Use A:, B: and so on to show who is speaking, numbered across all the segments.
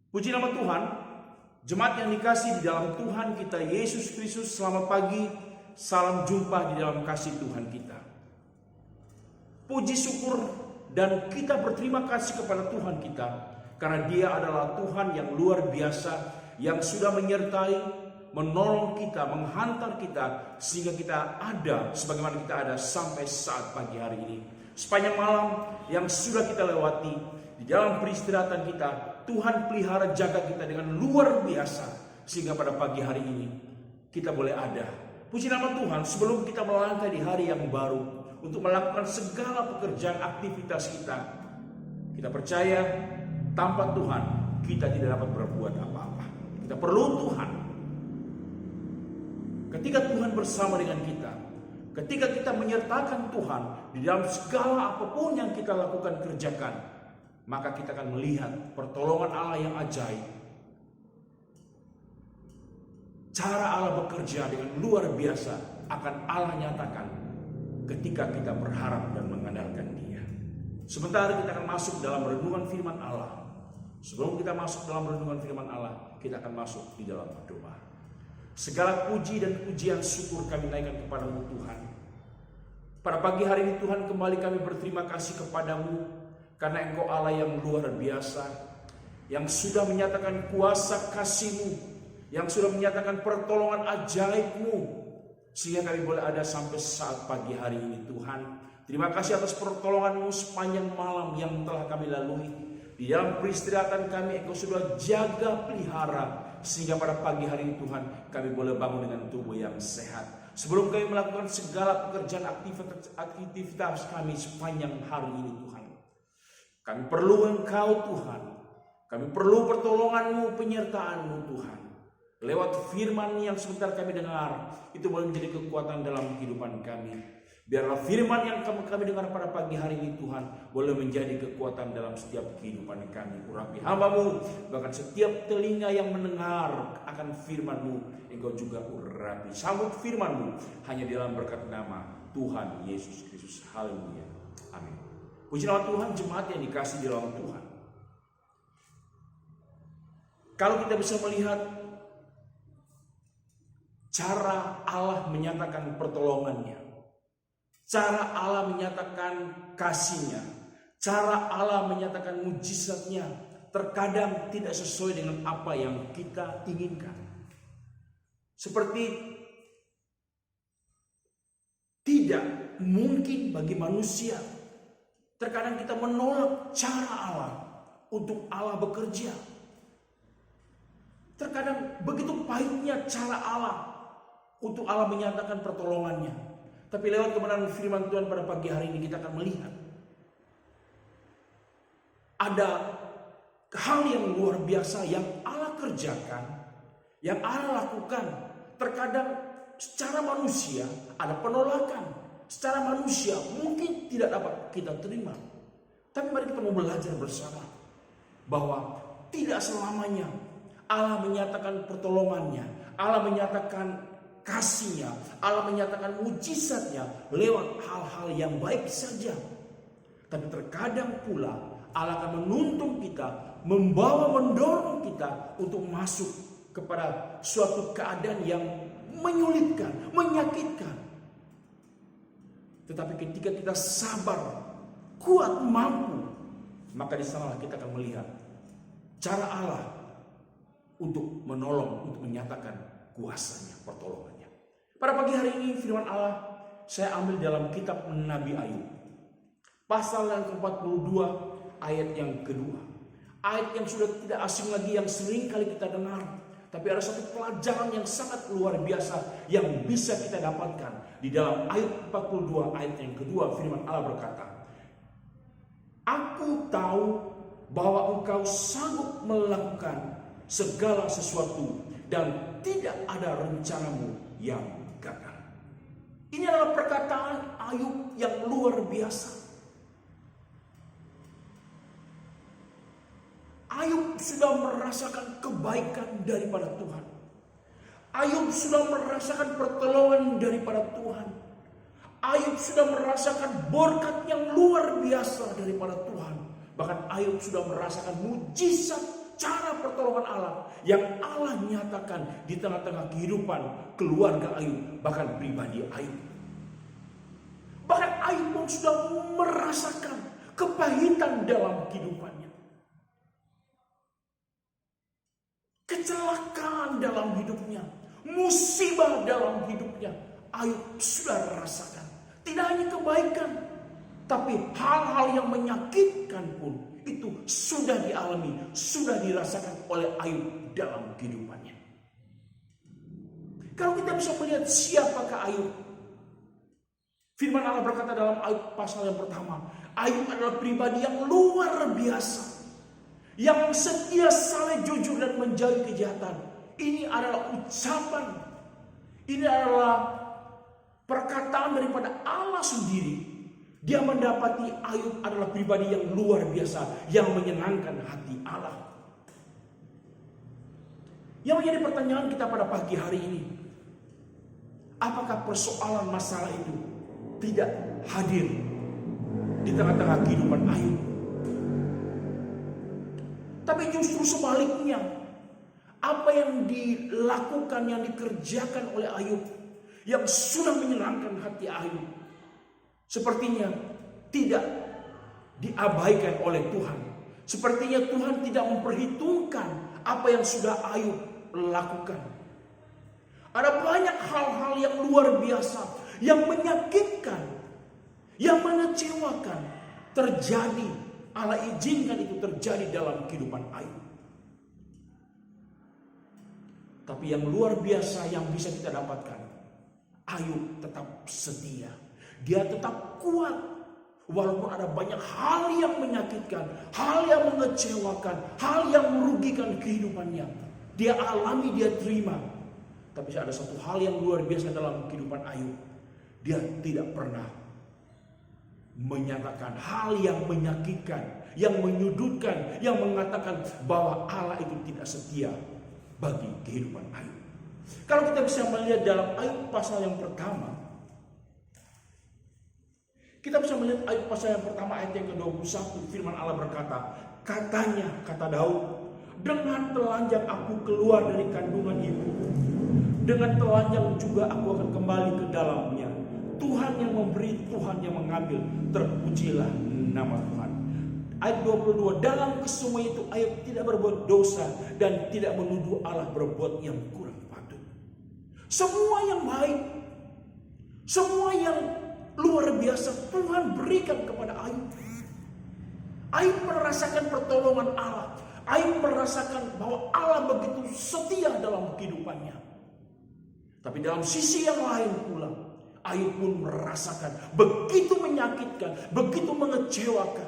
A: Puji nama Tuhan, jemaat yang dikasih di dalam Tuhan kita Yesus Kristus, selamat pagi, salam jumpa di dalam kasih Tuhan kita. Puji syukur dan kita berterima kasih kepada Tuhan kita, karena Dia adalah Tuhan yang luar biasa, yang sudah menyertai, menolong kita, menghantar kita, sehingga kita ada sebagaimana kita ada sampai saat pagi hari ini. Sepanjang malam yang sudah kita lewati, di dalam peristirahatan kita, Tuhan pelihara jaga kita dengan luar biasa, sehingga pada pagi hari ini kita boleh ada. Puji nama Tuhan, sebelum kita melangkah di hari yang baru untuk melakukan segala pekerjaan aktivitas kita percaya tanpa Tuhan kita tidak dapat berbuat apa-apa. Kita perlu Tuhan. Ketika Tuhan bersama dengan kita, ketika kita menyertakan Tuhan di dalam segala apapun yang kita lakukan kerjakan, maka kita akan melihat pertolongan Allah yang ajaib. Cara Allah bekerja dengan luar biasa akan Allah nyatakan ketika kita berharap dan mengandalkan Dia. Sementara kita akan masuk dalam renungan firman Allah. Sebelum kita masuk dalam renungan firman Allah, kita akan masuk di dalam doa. Segala puji dan pujian syukur kami naikkan kepadamu Tuhan. Pada pagi hari ini Tuhan, kembali kami berterima kasih kepadamu, karena Engkau Allah yang luar biasa, yang sudah menyatakan kuasa kasih-Mu, yang sudah menyatakan pertolongan ajaib-Mu, sehingga kami boleh ada sampai saat pagi hari ini Tuhan. Terima kasih atas pertolongan-Mu sepanjang malam yang telah kami lalui. Di dalam peristirahatan kami Engkau sudah jaga pelihara, sehingga pada pagi hari ini Tuhan kami boleh bangun dengan tubuh yang sehat. Sebelum kami melakukan segala pekerjaan aktivitas kami sepanjang hari ini Tuhan, kami perlu Engkau Tuhan. Kami perlu pertolongan-Mu, penyertaan-Mu Tuhan. Lewat firman yang sebentar kami dengar, itu boleh menjadi kekuatan dalam kehidupan kami. Biarlah firman yang kami dengar pada pagi hari ini Tuhan, boleh menjadi kekuatan dalam setiap kehidupan kami. Urapi hamba-Mu, bahkan setiap telinga yang mendengar akan firman-Mu, Engkau juga urapi. Sambut firman-Mu hanya dalam berkat nama Tuhan Yesus Kristus. Haleluya. Amin. Puji nama Tuhan, jemaat yang dikasih di dalam Tuhan. Kalau kita bisa melihat cara Allah menyatakan pertolongannya, cara Allah menyatakan kasih-Nya, cara Allah menyatakan mujizat-Nya, terkadang tidak sesuai dengan apa yang kita inginkan. Seperti tidak mungkin bagi manusia. Terkadang kita menolak cara Allah untuk Allah bekerja. Terkadang begitu pahitnya cara Allah untuk Allah menyatakan pertolongannya. Tapi lewat kebenaran firman Tuhan pada pagi hari ini kita akan melihat ada hal yang luar biasa yang Allah kerjakan, yang Allah lakukan. Terkadang secara manusia ada penolakan. Secara manusia mungkin tidak dapat kita terima. Tapi mari kita mau belajar bersama bahwa tidak selamanya Allah menyatakan pertolongannya, Allah menyatakan kasih-Nya, Allah menyatakan mujizat-Nya lewat hal-hal yang baik saja. Tapi terkadang pula Allah akan menuntun kita, mendorong kita untuk masuk kepada suatu keadaan yang menyulitkan, menyakitkan. Tetapi ketika kita sabar, kuat, mampu, maka di sanalah kita akan melihat cara Allah untuk menolong, untuk menyatakan kuasanya, pertolongannya. Pada pagi hari ini firman Allah saya ambil dalam kitab Nabi Ayub. Pasal yang ke-42 ayat yang kedua. Ayat yang sudah tidak asing lagi, yang sering kali kita dengar. Tapi ada satu pelajaran yang sangat luar biasa yang bisa kita dapatkan di dalam ayat 42 ayat yang kedua. Firman Allah berkata, Aku tahu bahwa Engkau sanggup melakukan segala sesuatu dan tidak ada rencanamu yang gagal. Ini adalah perkataan Ayub yang luar biasa. Ayub sudah merasakan kebaikan daripada Tuhan. Ayub sudah merasakan pertolongan daripada Tuhan. Ayub sudah merasakan berkat yang luar biasa daripada Tuhan. Bahkan Ayub sudah merasakan mujizat cara pertolongan Allah yang Allah nyatakan di tengah-tengah kehidupan keluarga Ayub, bahkan pribadi Ayub. Bahkan Ayub pun sudah merasakan kepahitan dalam kehidupannya. Kecelakaan dalam hidupnya, musibah dalam hidupnya, Ayub sudah rasakan. Tidak hanya kebaikan, tapi hal-hal yang menyakitkan pun itu sudah dialami, sudah dirasakan oleh Ayub dalam kehidupannya. Kalau kita bisa melihat siapakah Ayub, firman Allah berkata dalam Ayub pasal yang pertama, Ayub adalah pribadi yang luar biasa, yang setia, saleh, jujur dan menjauhi kejahatan. Ini adalah ucapan, ini adalah perkataan daripada Allah sendiri. Dia mendapati Ayub adalah pribadi yang luar biasa, yang menyenangkan hati Allah. Yang menjadi pertanyaan kita pada pagi hari ini, apakah persoalan masalah itu tidak hadir di tengah-tengah kehidupan Ayub? Tapi justru sebaliknya, apa yang dilakukan, yang dikerjakan oleh Ayub, yang sudah menyenangkan hati Ayub, sepertinya tidak diabaikan oleh Tuhan. Sepertinya Tuhan tidak memperhitungkan apa yang sudah Ayub lakukan. Ada banyak hal-hal yang luar biasa, yang menyakitkan, yang mengecewakan terjadi. Allah izinkan itu terjadi dalam kehidupan Ayub. Tapi yang luar biasa yang bisa kita dapatkan, Ayub tetap setia. Dia tetap kuat. Walaupun ada banyak hal yang menyakitkan, hal yang mengecewakan, hal yang merugikan kehidupannya, dia alami, dia terima. Tapi ada satu hal yang luar biasa dalam kehidupan Ayub. Dia tidak pernah menyatakan hal yang menyakitkan, yang menyudutkan, yang mengatakan bahwa Allah itu tidak setia bagi kehidupan Ayub. Kalau kita bisa melihat dalam Ayub pasal yang pertama, kita bisa melihat Ayub pasal yang pertama ayat yang ke-21, firman Allah berkata, kata Daud, dengan telanjang aku keluar dari kandungan ibu, dengan telanjang juga aku akan kembali ke dalamnya. Tuhan yang memberi, Tuhan yang mengambil, terpujilah nama Tuhan. Ayat 22, dalam kesemua itu Ayub tidak berbuat dosa dan tidak menuduh Allah berbuat yang kurang patut. Semua yang baik, semua yang luar biasa Tuhan berikan kepada Ayub. Ayub merasakan pertolongan Allah. Ayub merasakan bahwa Allah begitu setia dalam kehidupannya. Tapi dalam sisi yang lain pula, Ayub pun merasakan begitu menyakitkan, begitu mengecewakan.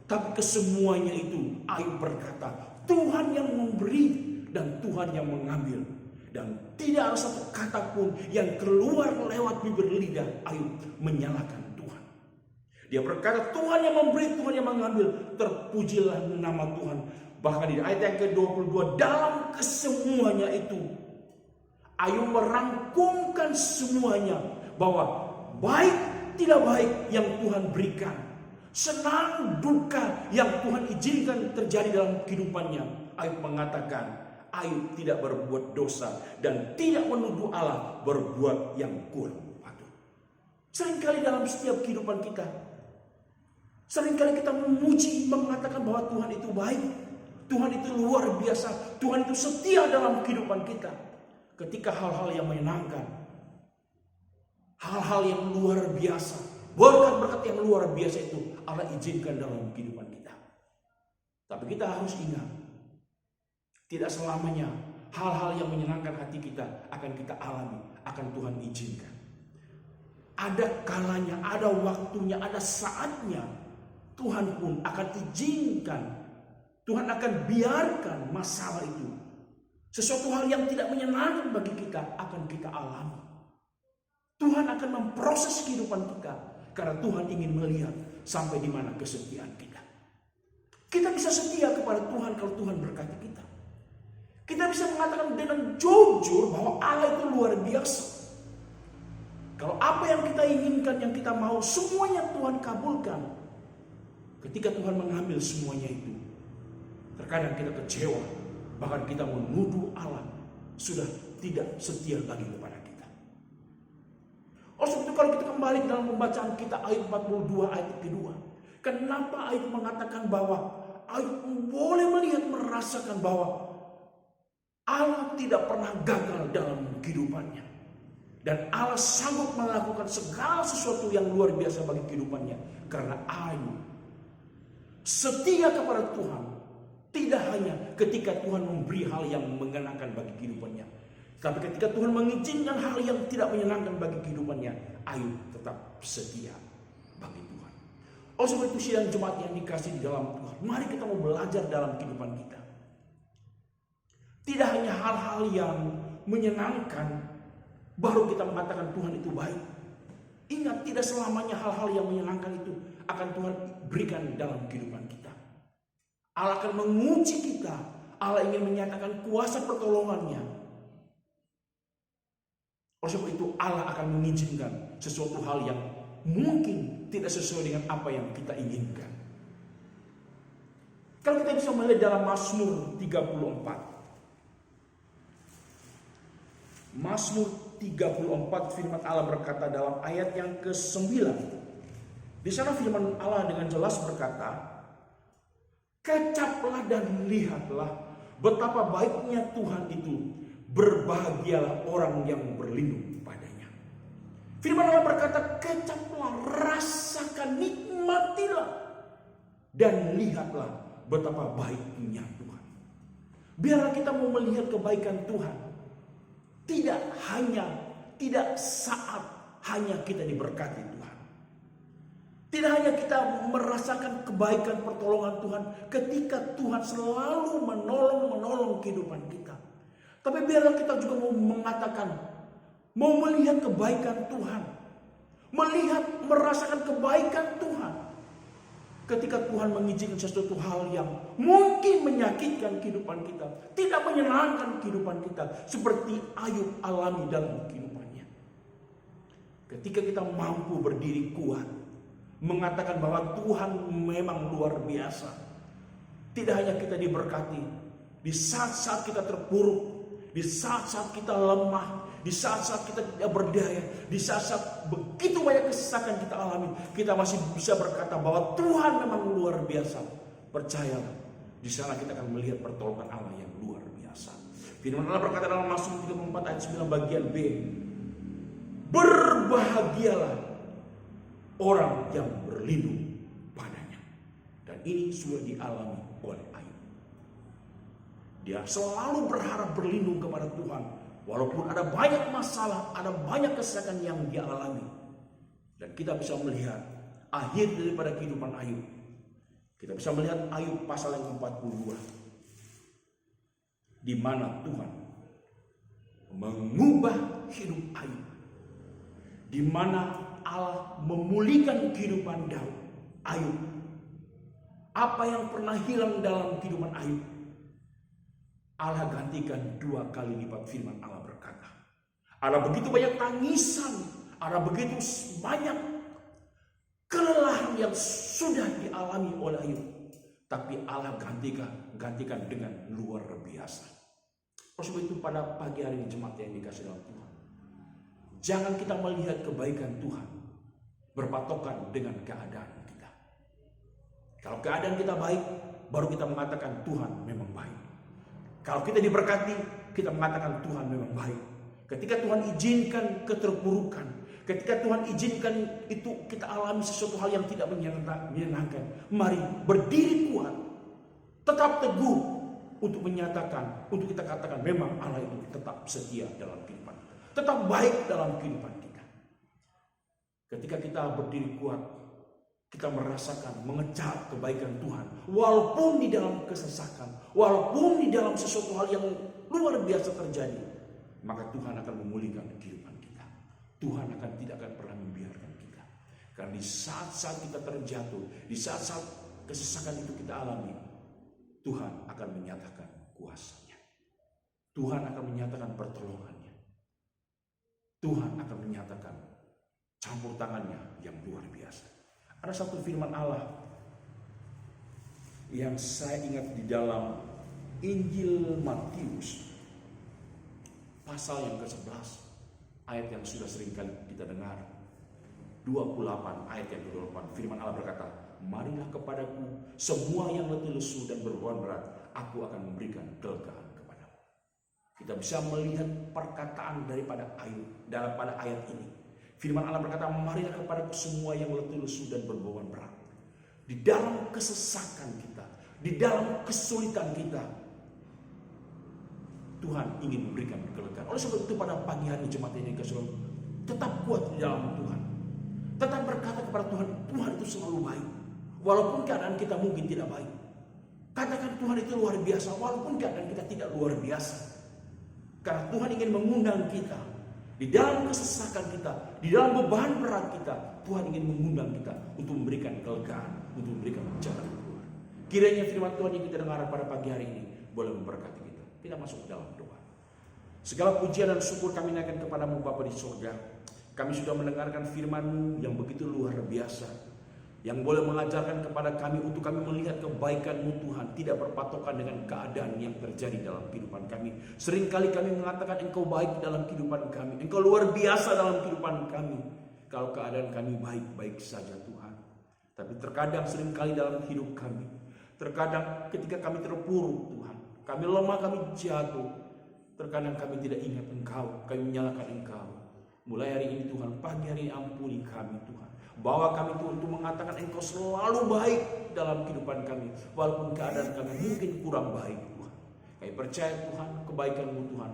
A: Tapi kesemuanya itu Ayub berkata, Tuhan yang memberi dan Tuhan yang mengambil. Dan tidak ada satu kata pun yang keluar lewat bibir lidah Ayub menyalahkan Tuhan. Dia berkata, Tuhan yang memberi, Tuhan yang mengambil, terpujilah nama Tuhan. Bahkan di ayat yang ke-22, dalam kesemuanya itu Ayub merangkumkan semuanya, bahwa baik tidak baik yang Tuhan berikan, senang duka yang Tuhan izinkan terjadi dalam kehidupannya, Ayub mengatakan Ayub tidak berbuat dosa dan tidak menuduh Allah berbuat yang kurang patut. Seringkali dalam setiap kehidupan kita, seringkali kita memuji, mengatakan bahwa Tuhan itu baik, Tuhan itu luar biasa, Tuhan itu setia dalam kehidupan kita. Ketika hal-hal yang menyenangkan, hal-hal yang luar biasa, berkat-berkat yang luar biasa itu Allah izinkan dalam kehidupan kita. Tapi kita harus ingat, tidak selamanya hal-hal yang menyenangkan hati kita akan kita alami, akan Tuhan izinkan. Ada kalanya, ada waktunya, ada saatnya Tuhan pun akan izinkan, Tuhan akan biarkan masalah itu, sesuatu hal yang tidak menyenangkan bagi kita akan kita alami. Tuhan akan memproses kehidupan kita karena Tuhan ingin melihat sampai di mana kesetiaan kita. Kita bisa setia kepada Tuhan kalau Tuhan berkati kita. Kita bisa mengatakan dengan jujur bahwa Allah itu luar biasa. Kalau apa yang kita inginkan, yang kita mau, semuanya Tuhan kabulkan. Ketika Tuhan mengambil semuanya itu, Terkadang kita kecewa, bahkan kita menuduh Allah sudah tidak setia lagi kepada kita. Sebab itu kalau kita kembali dalam pembacaan kita ayat 42 ayat kedua, kenapa ayat mengatakan bahwa ayat boleh melihat merasakan bahwa Allah tidak pernah gagal dalam kehidupannya. Dan Allah sanggup melakukan segala sesuatu yang luar biasa bagi kehidupannya. Karena Ayub setia kepada Tuhan. Tidak hanya ketika Tuhan memberi hal yang mengenakan bagi kehidupannya. Tapi ketika Tuhan mengizinkan hal yang tidak menyenangkan bagi kehidupannya, Ayub tetap setia bagi Tuhan. Sebab itu sidang jemaat yang dikasih di dalam Tuhan, mari kita mau belajar dalam kehidupan kita. Tidak hanya hal-hal yang menyenangkan baru kita mengatakan Tuhan itu baik. Ingat, tidak selamanya hal-hal yang menyenangkan itu akan Tuhan berikan dalam kehidupan kita. Allah akan menguji kita. Allah ingin menyatakan kuasa pertolongannya. Sebab itu Allah akan mengizinkan sesuatu hal yang mungkin tidak sesuai dengan apa yang kita inginkan. Kalau kita bisa melihat dalam Mazmur 34. Mazmur 34 firman Allah berkata dalam ayat yang ke-9. Di sana firman Allah dengan jelas berkata, "Kecaplah dan lihatlah betapa baiknya Tuhan itu. Berbahagialah orang yang berlindung padanya." Firman Allah berkata, "Kecaplah, rasakan, nikmatilah dan lihatlah betapa baiknya Tuhan." Biarlah kita mau melihat kebaikan Tuhan. Tidak saat hanya kita diberkati Tuhan. Tidak hanya kita merasakan kebaikan pertolongan Tuhan ketika Tuhan selalu menolong kehidupan kita. Tapi biarlah kita juga mau mengatakan, mau melihat kebaikan Tuhan. Merasakan kebaikan Tuhan. Ketika Tuhan mengizinkan sesuatu hal yang mungkin menyakitkan kehidupan kita, tidak menyenangkan kehidupan kita, seperti Ayub alami dalam kehidupannya. Ketika kita mampu berdiri kuat, mengatakan bahwa Tuhan memang luar biasa. Tidak hanya kita diberkati, di saat-saat kita terpuruk, di saat-saat kita lemah, di saat-saat kita tidak berdaya, di saat-saat begitu banyak kesesakan kita alami, kita masih bisa berkata bahwa Tuhan memang luar biasa. Percayalah, di sana kita akan melihat pertolongan Allah yang luar biasa. Firman Allah berkata dalam Mazmur 34 ayat 9 bagian B, "Berbahagialah orang yang berlindung padanya." Dan ini sudah dialami oleh Ayub. Dia selalu berharap berlindung kepada Tuhan. Walaupun ada banyak masalah, ada banyak kesesakan yang dia alami. Dan kita bisa melihat akhir daripada kehidupan Ayub. Kita bisa melihat Ayub pasal yang ke-42. Di mana Tuhan mengubah hidup Ayub. Di mana Allah memulihkan kehidupan Ayub. Apa yang pernah hilang dalam kehidupan Ayub, Allah gantikan 2 kali lipat. Firman Allah berkata, ada begitu banyak tangisan, ada begitu banyak kelelahan yang sudah dialami oleh Ayub, tapi Allah gantikan dengan luar biasa. Sebab itu pada pagi hari ini jemaat yang dikasih dalam Tuhan, jangan kita melihat kebaikan Tuhan berpatokan dengan keadaan kita. Kalau keadaan kita baik, baru kita mengatakan Tuhan memang baik. Kalau kita diberkati, kita mengatakan Tuhan memang baik. Ketika Tuhan izinkan keterpurukan, ketika Tuhan izinkan itu kita alami sesuatu hal yang tidak menyenangkan, mari berdiri kuat, tetap teguh untuk menyatakan, untuk kita katakan memang Allah itu tetap setia dalam kehidupan kita, tetap baik dalam kehidupan kita. Ketika kita berdiri kuat, kita merasakan, mengecap kebaikan Tuhan. Walaupun di dalam kesesakan, walaupun di dalam sesuatu hal yang luar biasa terjadi, maka Tuhan akan memulihkan kehidupan kita. Tuhan tidak akan pernah membiarkan kita. Karena di saat-saat kita terjatuh, di saat-saat kesesakan itu kita alami, Tuhan akan menyatakan kuasa-Nya. Tuhan akan menyatakan pertolongannya. Tuhan akan menyatakan campur tangannya yang luar biasa. Ada satu firman Allah yang saya ingat di dalam Injil Matius pasal yang ke-11, ayat yang sudah sering kali kita dengar. 28 ayat yang ke-28, firman Allah berkata, marilah kepadaku semua yang letih lesu dan berbeban berat, aku akan memberikan kelegaan kepadamu. Kita bisa melihat perkataan daripada ayat ini. Firman Allah berkata, marilah kepadaku semua yang letih lesu dan berbeban berat. Di dalam kesesakan kita, di dalam kesulitan kita, Tuhan ingin memberikan kelegaan. Oleh sebab itu pada pagi hari jemaat ini tetap kuat di dalam Tuhan. Tetap berkata kepada Tuhan, Tuhan itu selalu baik. Walaupun keadaan kita mungkin tidak baik. Katakan Tuhan itu luar biasa, walaupun keadaan kita tidak luar biasa. Karena Tuhan ingin mengundang kita. Di dalam kesesakan kita, di dalam beban berat kita, Tuhan ingin mengundang kita untuk memberikan kelegaan, untuk memberikan jalan keluar. Kiranya firman Tuhan yang kita dengar pada pagi hari ini boleh memberkati kita. Kita masuk ke dalam doa. Segala pujian dan syukur kami naikkan kepadamu Bapa di surga. Kami sudah mendengarkan firman-Mu yang begitu luar biasa, yang boleh mengajarkan kepada kami untuk kami melihat kebaikan-Mu Tuhan, tidak berpatokan dengan keadaan yang terjadi dalam kehidupan kami. Seringkali kami mengatakan Engkau baik dalam kehidupan kami, Engkau luar biasa dalam kehidupan kami. Kalau keadaan kami baik-baik saja Tuhan. Tapi terkadang seringkali dalam hidup kami, terkadang ketika kami terpuruk Tuhan, kami lemah, kami jatuh, terkadang kami tidak ingat Engkau, kami menyalahkan Engkau. Mulai hari ini Tuhan, pagi hari ini ampuni kami Tuhan. Bawa kami Tuhan untuk mengatakan Engkau selalu baik dalam kehidupan kami. Walaupun keadaan kami mungkin kurang baik Tuhan. Kami percaya Tuhan, kebaikan-Mu Tuhan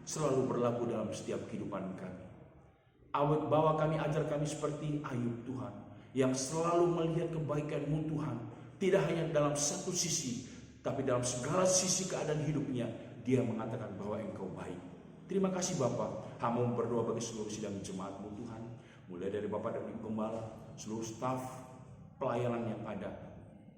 A: selalu berlaku dalam setiap kehidupan kami. Bawa kami, ajar kami seperti Ayub Tuhan, yang selalu melihat kebaikan-Mu Tuhan. Tidak hanya dalam satu sisi, tapi dalam segala sisi keadaan hidupnya, dia mengatakan bahwa Engkau baik. Terima kasih Bapak. Hamba berdoa bagi seluruh sidang jemaat-Mu Tuhan. Mulai dari Bapak dan Ibu Gembala, seluruh staf pelayanan yang ada,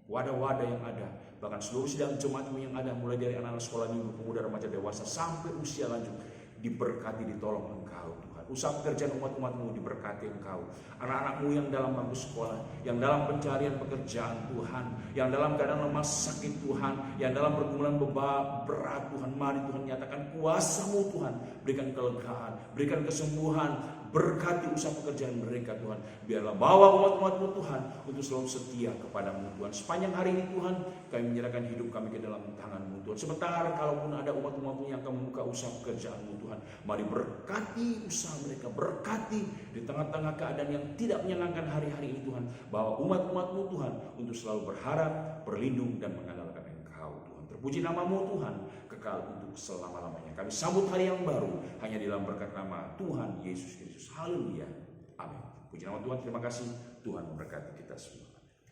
A: wadah-wadah yang ada, bahkan seluruh sidang jemaat-Mu yang ada, mulai dari anak-anak sekolah minggu, pemuda, remaja, dewasa, sampai usia lanjut, diberkati, ditolong Engkau Tuhan. Usaha pekerjaan umat-umat-Mu diberkati Engkau. Anak-anak-Mu yang dalam bangku sekolah, yang dalam pencarian pekerjaan Tuhan, yang dalam keadaan lemah sakit Tuhan, yang dalam pergumulan berat Tuhan, mari Tuhan nyatakan kuasa-Mu Tuhan, berikan kelegaan, berikan kesembuhan, berkati usaha pekerjaan mereka Tuhan. Biarlah bawa umat-umat-Mu Tuhan untuk selalu setia kepada-Mu Tuhan. Sepanjang hari ini Tuhan, kami menyerahkan hidup kami ke dalam tangan-Mu Tuhan. Sementara kalaupun ada umat-umat-Mu yang akan membuka usaha pekerjaan-Mu Tuhan, mari berkati usaha mereka, berkati di tengah-tengah keadaan yang tidak menyenangkan hari-hari ini Tuhan. Bawa umat-umat-Mu Tuhan untuk selalu berharap, berlindung dan mengandalkan Engkau Tuhan. Terpuji nama-Mu Tuhan, kekal untuk selama-lamanya. Kami sambut hari yang baru hanya di dalam berkat nama Tuhan Yesus Kristus. Haleluya. Amin. Puji nama Tuhan, terima kasih. Tuhan memberkati kita semua.